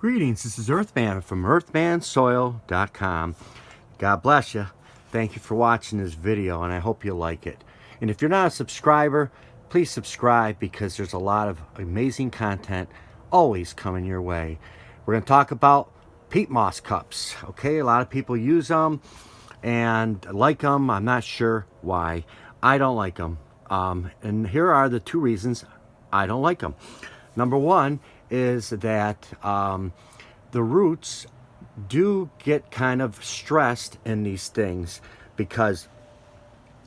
Greetings, this is Earthman from earthmansoil.com. God bless you. Thank you for watching this video, and I hope you like it. And if you're not a subscriber, please subscribe, because there's a lot of amazing content always coming your way. We're going to talk about peat moss cups. Okay, a lot of people use them and like them. I'm not sure why. I don't like them. And here are the two reasons I don't like them. Number one is that the roots do get kind of stressed in these things, because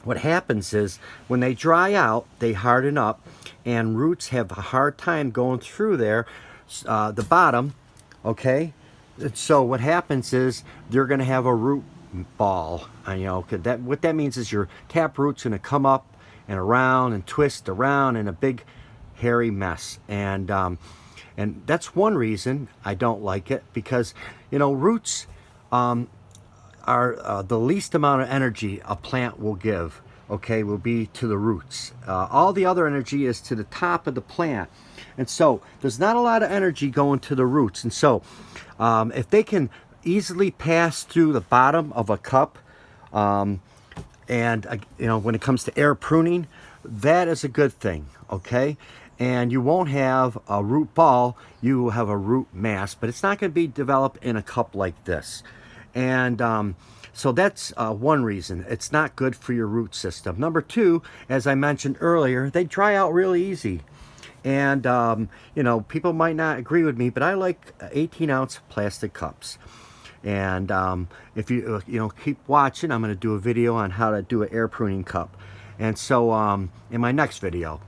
what happens is when they dry out, they harden up, and roots have a hard time going through there, the bottom, okay? And so what happens is they're going to have a root ball. What that means is your tap root's going to come up and around and twist around in a big hairy mess. And that's one reason I don't like it, because roots are the least amount of energy a plant will give, okay, will be to the roots. All the other energy is to the top of the plant, and so there's not a lot of energy going to the roots. And so if they can easily pass through the bottom of a cup, and when it comes to air pruning, that is a good thing, okay? And you won't have a root ball, you will have a root mass, but it's not going to be developed in a cup like this. And so that's one reason. It's not good for your root system. Number two, as I mentioned earlier, they dry out really easy. And people might not agree with me, but I like 18-ounce plastic cups. And if you keep watching, I'm going to do a video on how to do an air pruning cup. And so in my next video.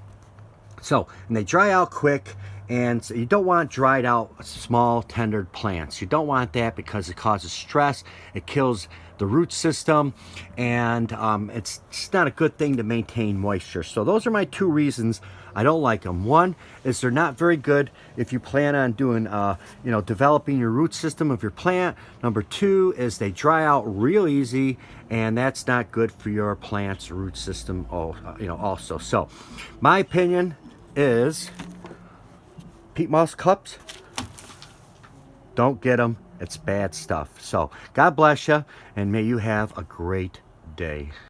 And they dry out quick, and so you don't want dried out small tendered plants. You don't want that, because it causes stress, it kills the root system, and it's not a good thing to maintain moisture. So those are my two reasons I don't like them. One is they're not very good if you plan on doing developing your root system of your plant. Number two is they dry out real easy, and that's not good for your plant's root system also. So my opinion is peat moss cups, don't get them. It's bad stuff. So God bless you, and may you have a great day.